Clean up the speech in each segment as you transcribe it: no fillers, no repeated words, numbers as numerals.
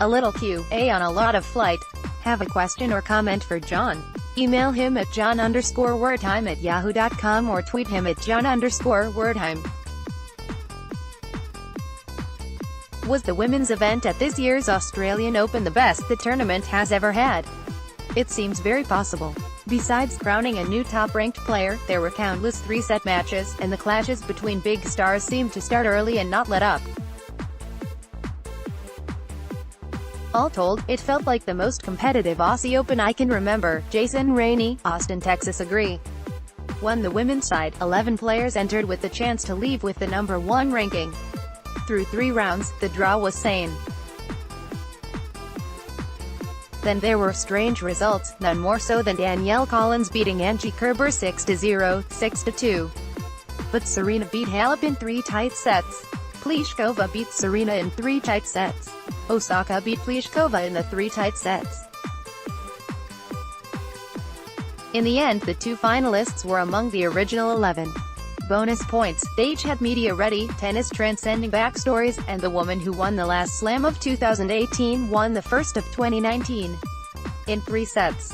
A little QA on a lot of flight. Have a question or comment for John? Email him at john_wordtime@yahoo.com or tweet him at john_wordtime. Was the women's event at this year's Australian Open the best the tournament has ever had? It seems very possible. Besides crowning a new top-ranked player, there were countless three-set matches, and the clashes between big stars seemed to start early and not let up. All told, it felt like the most competitive Aussie Open I can remember. Jason Rainey, Austin, Texas agree. Won the women's side, 11 players entered with the chance to leave with the number 1 ranking. Through 3 rounds, the draw was sane. Then there were strange results, none more so than Danielle Collins beating Angie Kerber 6-0, 6-2. But Serena beat Halep in 3 tight sets. Pliskova beat Serena in 3 tight sets. Osaka beat Pliskova in the 3 tight sets. In the end, the 2 finalists were among the original 11. Bonus points, they each had media-ready, tennis-transcending backstories, and the woman who won the last slam of 2018 won the first of 2019. In 3 sets.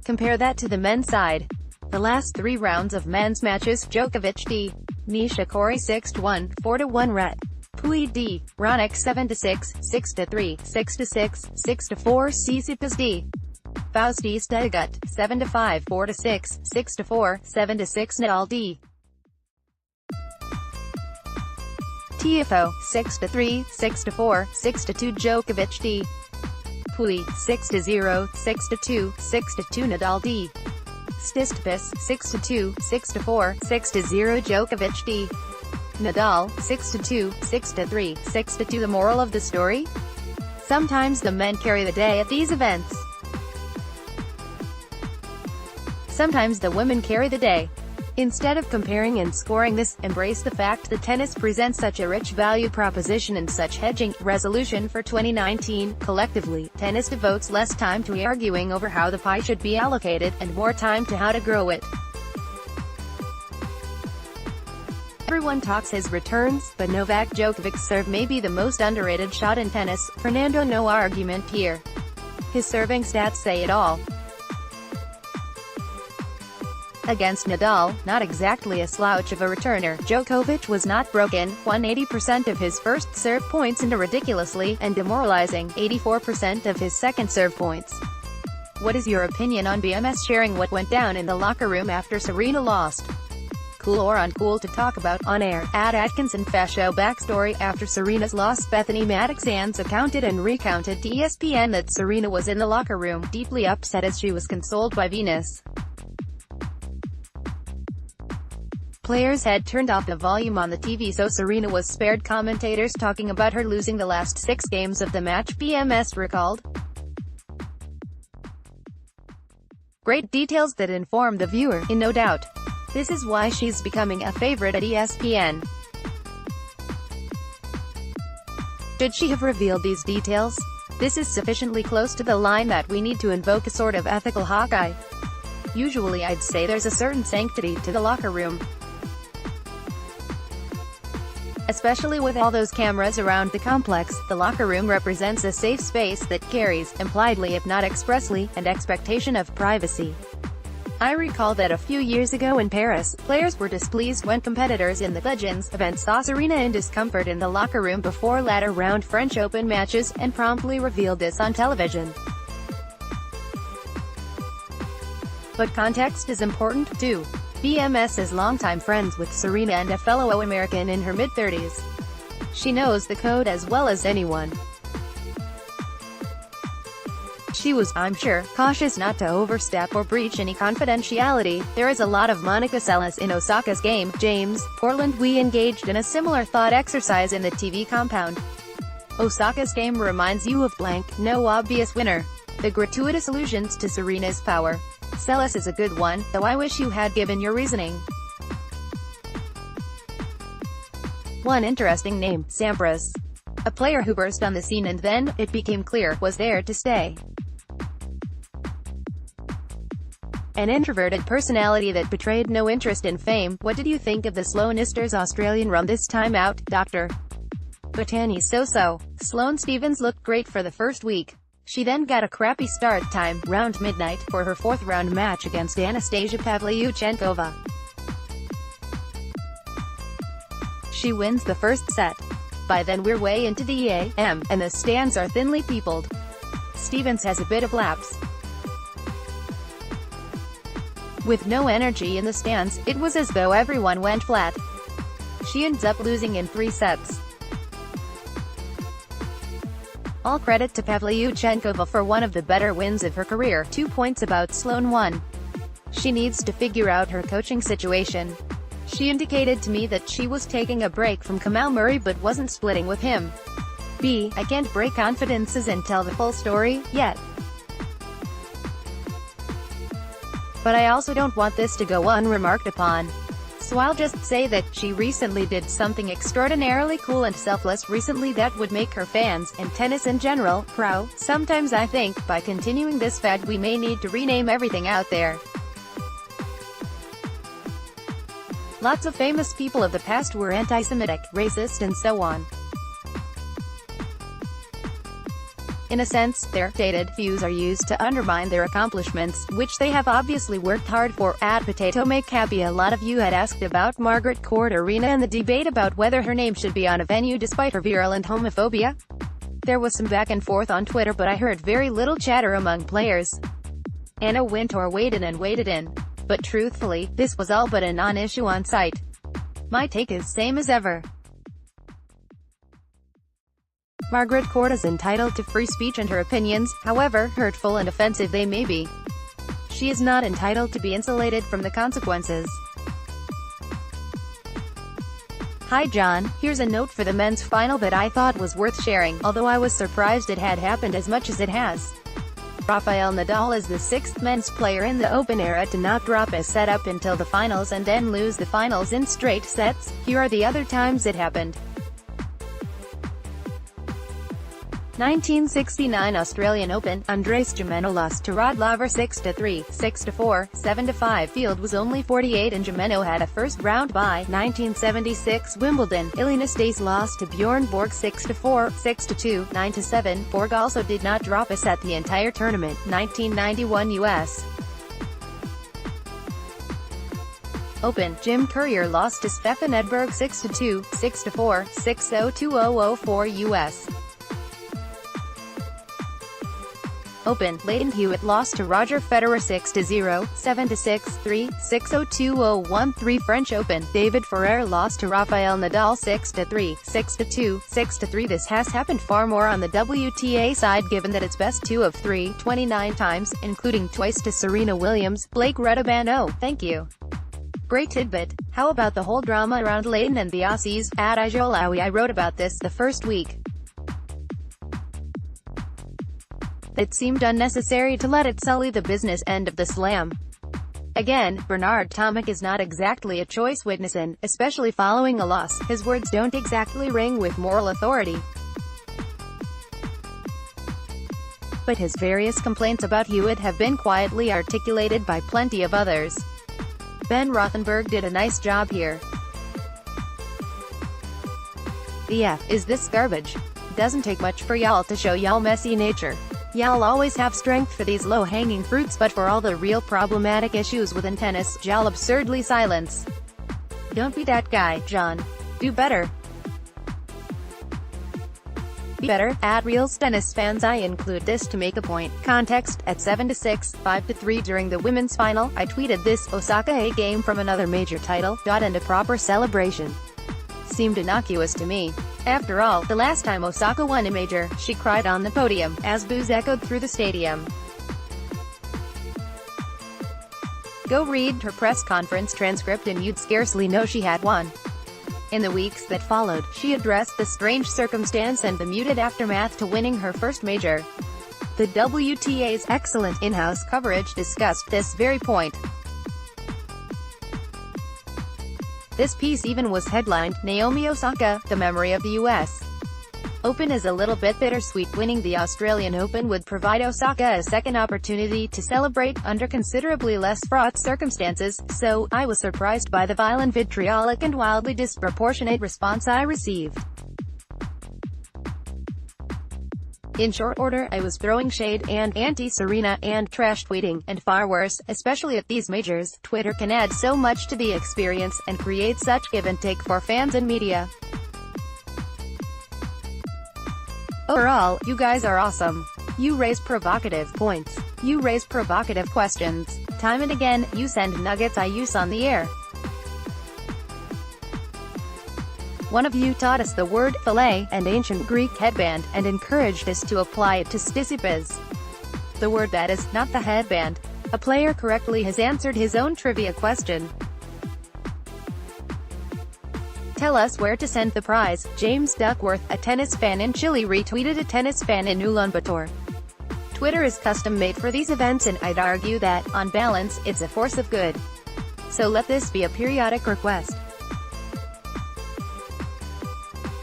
Compare that to the men's side. The last 3 rounds of men's matches: Djokovic d. Nishikori 6-1, 4-1 Ret. Pui d. Raonic 7-6, 6-3, 6-6, 6-4 Tsitsipas d. Bautista Agut 7-5, 4-6, 6-4, 7-6 Nadal d. Tiafoe 6-3, 6-4, 6-2 Djokovic d. Pui 6-0, 6-2, 6-2 Nadal d. Tsitsipas 6-2, 6-4, 6-0 Djokovic d. Nadal 6-2, 6-3, 6-2. The moral of the story? Sometimes the men carry the day at these events. Sometimes the women carry the day. Instead of comparing and scoring this, embrace the fact that tennis presents such a rich value proposition and such hedging. Resolution for 2019, collectively, tennis devotes less time to arguing over how the pie should be allocated, and more time to how to grow it. Everyone talks his returns, but Novak Djokovic's serve may be the most underrated shot in tennis. Fernando, no argument here. His serving stats say it all. Against Nadal, not exactly a slouch of a returner, Djokovic was not broken, won 80% of his first serve points and a ridiculously, and demoralizing, 84% of his second serve points. What is your opinion on BMS sharing what went down in the locker room after Serena lost? Cool or uncool to talk about on air? @Atkinson Fascio backstory: after Serena's loss, Bethany Mattek-Sands accounted and recounted to ESPN that Serena was in the locker room, deeply upset as she was consoled by Venus. Players had turned off the volume on the TV so Serena was spared commentators talking about her losing the last 6 games of the match, BMS recalled. Great details that inform the viewer, in no doubt. This is why she's becoming a favorite at ESPN. Should she have revealed these details? This is sufficiently close to the line that we need to invoke a sort of ethical Hawkeye. Usually I'd say there's a certain sanctity to the locker room. Especially with all those cameras around the complex, the locker room represents a safe space that carries, impliedly if not expressly, an expectation of privacy. I recall that a few years ago in Paris, players were displeased when competitors in the Legends event saw Serena in discomfort in the locker room before latter-round French Open matches, and promptly revealed this on television. But context is important, too. BMS is longtime friends with Serena and a fellow American in her mid-30s. She knows the code as well as anyone. She was, I'm sure, cautious not to overstep or breach any confidentiality. There is a lot of Monica Seles in Osaka's game. James, Portland. We engaged in a similar thought exercise in the TV compound. Osaka's game reminds you of blank, no obvious winner. The gratuitous allusions to Serena's power. Seles is a good one, though I wish you had given your reasoning. One interesting name, Sampras. A player who burst on the scene and then, it became clear, was there to stay. An introverted personality that betrayed no interest in fame. What did you think of the Slow Nisters Australian run this time out, Dr. but Annie's so-so. Sloane Stephens looked great for the first week. She then got a crappy start time, round midnight, for her fourth-round match against Anastasia Pavlyuchenkova. She wins the first set. By then we're way into the AM, and the stands are thinly peopled. Stephens has a bit of lapse. With no energy in the stands, it was as though everyone went flat. She ends up losing in 3 sets. All credit to Pavlyuchenkova for one of the better wins of her career. 2 points about Sloane 1. She needs to figure out her coaching situation. She indicated to me that she was taking a break from Kamal Murray but wasn't splitting with him. B. I can't break confidences and tell the full story, yet. But I also don't want this to go unremarked upon. So I'll just say that she recently did something extraordinarily cool and selfless recently that would make her fans, and tennis in general, proud. Sometimes I think, by continuing this fad we may need to rename everything out there. Lots of famous people of the past were anti-Semitic, racist and so on. In a sense, their dated views are used to undermine their accomplishments, which they have obviously worked hard for. At Potato Make Happy, a lot of you had asked about Margaret Court Arena and the debate about whether her name should be on a venue despite her virulent homophobia. There was some back and forth on Twitter, but I heard very little chatter among players. Anna Wintour waded in. But truthfully, this was all but a non-issue on site. My take is same as ever. Margaret Court is entitled to free speech and her opinions, however hurtful and offensive they may be. She is not entitled to be insulated from the consequences. Hi John, here's a note for the men's final that I thought was worth sharing, although I was surprised it had happened as much as it has. Rafael Nadal is the 6th men's player in the Open era to not drop a set up until the finals and then lose the finals in straight sets. Here are the other times it happened. 1969 Australian Open, Andres Gimeno lost to Rod Laver 6-3, 6-4, 7-5. Field was only 48 and Gimeno had a first-round bye. 1976 Wimbledon, Elina Stace lost to Bjorn Borg 6-4, 6-2, 9-7. Borg also did not drop a set the entire tournament. 1991 U.S. Open, Jim Courier lost to Stefan Edberg 6-2, 6-4, 6-0, 2004 U.S. Open, Leighton Hewitt lost to Roger Federer 6-0, 7-6, 3, 6-0, 2013 French Open, David Ferrer lost to Rafael Nadal 6-3, 6-2, 6-3. This has happened far more on the WTA side given that it's best 2 of 3, 29 times, including twice to Serena Williams. Blake Redaban. Oh, thank you. Great tidbit. How about the whole drama around Leighton and the Aussies? At Ijolawi, I wrote about this the first week. It seemed unnecessary to let it sully the business end of the slam. Again, Bernard Tomic is not exactly a choice witness and, especially following a loss, his words don't exactly ring with moral authority. But his various complaints about Hewitt have been quietly articulated by plenty of others. Ben Rothenberg did a nice job here. The F is this garbage. Doesn't take much for y'all to show y'all messy nature. Y'all always have strength for these low-hanging fruits, but for all the real problematic issues within tennis, y'all absurdly silence. Don't be that guy, John. Do better. Be better. At Reals Tennis Fans, I include this to make a point. Context, at 7-6, 5-3 during the women's final, I tweeted this, Osaka a game from another major title, and a proper celebration. Seemed innocuous to me. After all, the last time Osaka won a major, she cried on the podium, as boos echoed through the stadium. Go read her press conference transcript and you'd scarcely know she had won. In the weeks that followed, she addressed the strange circumstance and the muted aftermath to winning her first major. The WTA's excellent in-house coverage discussed this very point. This piece even was headlined, Naomi Osaka, the memory of the U.S. Open is a little bit bittersweet. Winning the Australian Open would provide Osaka a second opportunity to celebrate, under considerably less fraught circumstances, so, I was surprised by the violent, vitriolic and wildly disproportionate response I received. In short order, I was throwing shade and anti-Serena and trash tweeting, and far worse, especially at these majors. Twitter can add so much to the experience, and create such give and take for fans and media. Overall, you guys are awesome. You raise provocative points. You raise provocative questions. Time and again, you send nuggets I use on the air. One of you taught us the word fillet and ancient Greek headband, and encouraged us to apply it to Sisyphus. The word that is, not the headband. A player correctly has answered his own trivia question. Tell us where to send the prize. James Duckworth, a tennis fan in Chile, retweeted a tennis fan in Ulaanbaatar. Twitter is custom-made for these events, and I'd argue that, on balance, it's a force of good. So let this be a periodic request.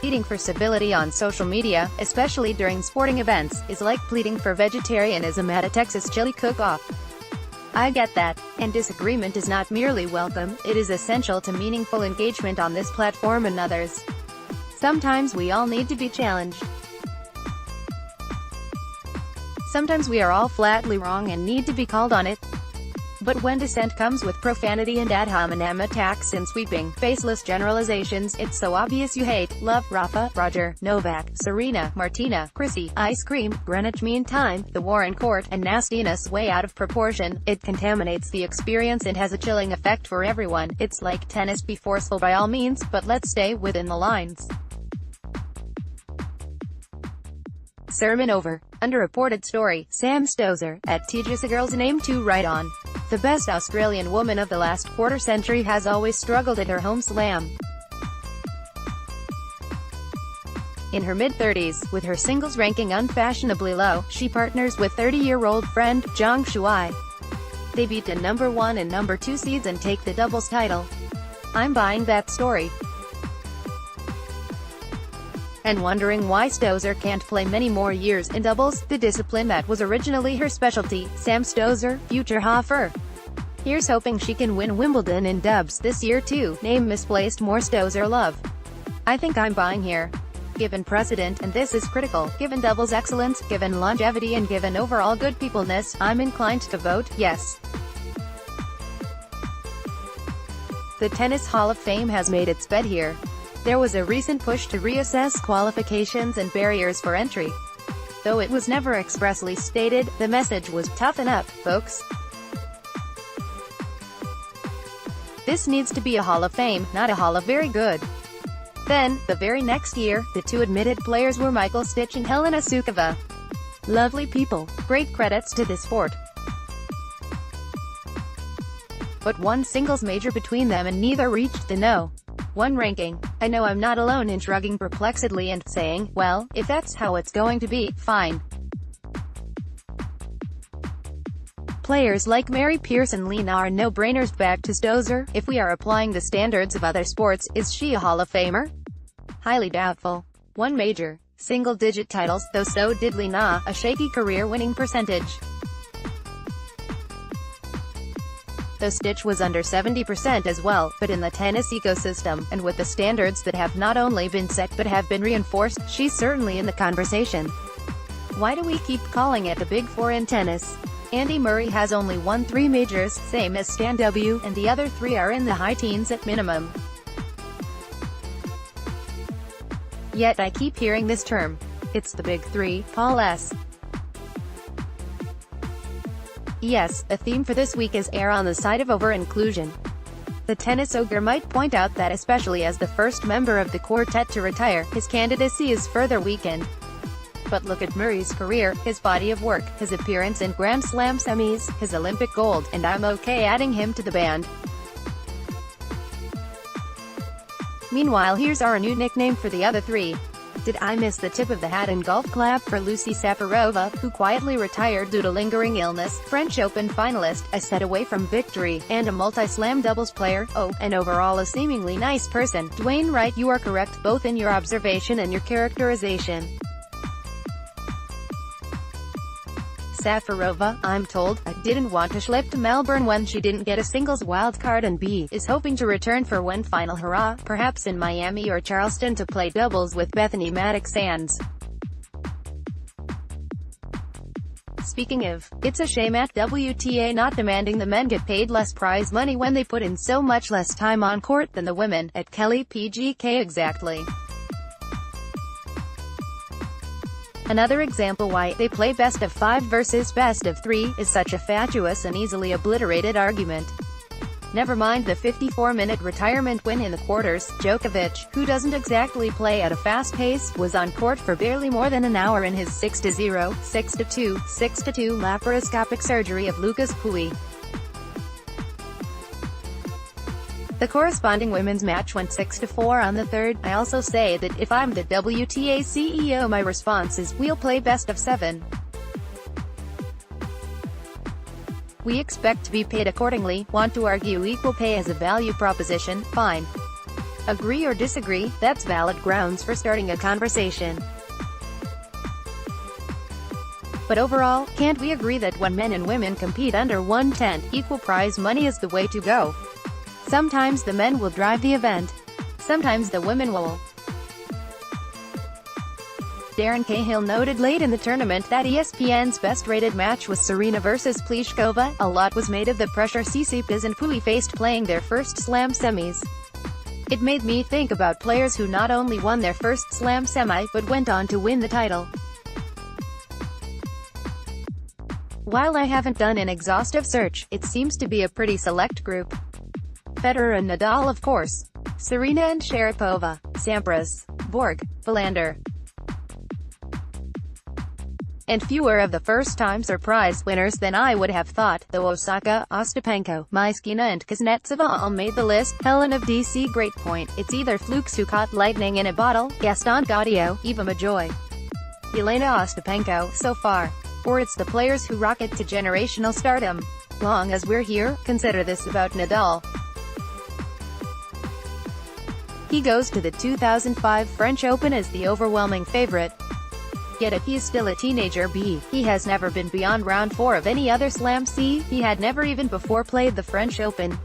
Pleading for civility on social media, especially during sporting events, is like pleading for vegetarianism at a Texas chili cook-off. I get that, and disagreement is not merely welcome, it is essential to meaningful engagement on this platform and others. Sometimes we all need to be challenged. Sometimes we are all flatly wrong and need to be called on it. But when dissent comes with profanity and ad hominem attacks and sweeping, faceless generalizations, it's so obvious you hate, love, Rafa, Roger, Novak, Serena, Martina, Chrissy, ice cream, Greenwich Mean Time, the Warren Court, and nastiness way out of proportion. It contaminates the experience and has a chilling effect for everyone. It's like tennis, be forceful by all means, but let's stay within the lines. Sermon over. Underreported story, Sam Stosur, at Tejas a girl's name to write on. The best Australian woman of the last quarter century has always struggled at her home slam. In her mid-30s, with her singles ranking unfashionably low, she partners with 30-year-old friend, Zhang Shuai. They beat the number 1 and number 2 seeds and take the doubles title. I'm buying that story. And wondering why Stosur can't play many more years in doubles, the discipline that was originally her specialty. Sam Stosur, future Hofer. Here's hoping she can win Wimbledon in dubs this year too. Name misplaced more Stosur love. I think I'm buying here. Given precedent, and this is critical, given doubles excellence, given longevity, and given overall good peopleness, I'm inclined to vote yes. The Tennis Hall of Fame has made its bed here. There was a recent push to reassess qualifications and barriers for entry. Though it was never expressly stated, the message was toughen up, folks. This needs to be a Hall of Fame, not a Hall of Very Good. Then, the very next year, the two admitted players were Michael Stich and Helena Suková. Lovely people. Great credits to this sport. But one singles major between them and neither reached the No. 1 ranking. I know I'm not alone in shrugging perplexedly and saying, well, if that's how it's going to be, fine. Players like Mary Pierce and Lena are no-brainers. Back to Stosur. If we are applying the standards of other sports, is she a Hall of Famer? Highly doubtful. 1 major. Single-digit titles, though so did Lena, a shaky career winning percentage. Though Stich was under 70% as well, but in the tennis ecosystem, and with the standards that have not only been set but have been reinforced, she's certainly in the conversation. Why do we keep calling it the Big Four in tennis? Andy Murray has only won 3 majors, same as Stan W, and the other 3 are in the high teens at minimum. Yet I keep hearing this term. It's the Big Three, Paul S. Yes, a theme for this week is err on the side of over-inclusion. The tennis ogre might point out that especially as the first member of the quartet to retire, his candidacy is further weakened. But look at Murray's career, his body of work, his appearance in Grand Slam semis, his Olympic gold, and I'm okay adding him to the band. Meanwhile, here's our new nickname for the other 3. Did I miss the tip of the hat and golf clap for Lucy Safarova, who quietly retired due to lingering illness, French Open finalist, a set away from victory, and a multi-slam doubles player, and overall a seemingly nice person? Dwayne Wright, you are correct, both in your observation and your characterization. Safarova, I'm told, didn't want to schlep to Melbourne when she didn't get a singles wildcard and is hoping to return for one final hurrah, perhaps in Miami or Charleston to play doubles with Bethany Maddox-Sands. Speaking of, it's a shame at WTA not demanding the men get paid less prize money when they put in so much less time on court than the women, at Kelly PGK exactly. Another example why they play best of 5 versus best of 3 is such a fatuous and easily obliterated argument. Never mind the 54-minute retirement win in the quarters, Djokovic, who doesn't exactly play at a fast pace, was on court for barely more than an hour in his 6-0, 6-2, 6-2 laparoscopic surgery of Lucas Pouille. The corresponding women's match went 6-4 on the third. I also say that if I'm the WTA CEO, my response is, we'll play best of 7. We expect to be paid accordingly. Want to argue equal pay as a value proposition? Fine. Agree or disagree, that's valid grounds for starting a conversation. But overall, can't we agree that when men and women compete under 110, equal prize money is the way to go? Sometimes the men will drive the event. Sometimes the women will. Darren Cahill noted late in the tournament that ESPN's best-rated match was Serena versus Pliskova. A lot was made of the pressure Tsitsipas and Pouille faced playing their first Slam semis. It made me think about players who not only won their first Slam semi, but went on to win the title. While I haven't done an exhaustive search, it seems to be a pretty select group. Federer and Nadal, of course. Serena and Sharapova, Sampras, Borg, Philander. And fewer of the first-time surprise winners than I would have thought, though Osaka, Ostapenko, Myskina and Kuznetsova all made the list. Helen of DC great point, it's either flukes who caught lightning in a bottle, Gaston Gaudio, Eva Majoy, Elena Ostapenko, so far. Or it's the players who rocket to generational stardom. Long as we're here, consider this about Nadal. He goes to the 2005 French Open as the overwhelming favorite. Yet if he is still a teenager, B, he has never been beyond round 4 of any other Slam. C, he had never even before played the French Open.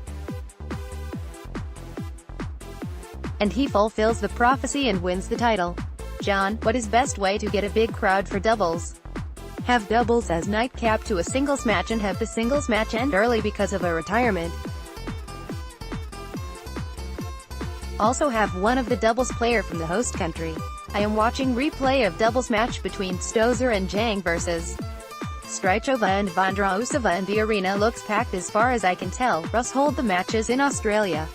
And he fulfills the prophecy and wins the title. John, what is best way to get a big crowd for doubles? Have doubles as nightcap to a singles match and have the singles match end early because of a retirement. Also have one of the doubles player from the host country. I am watching replay of doubles match between Stosur and Zhang versus Strychova and Vondrousova, and the arena looks packed as far as I can tell. Russ hold the matches in Australia.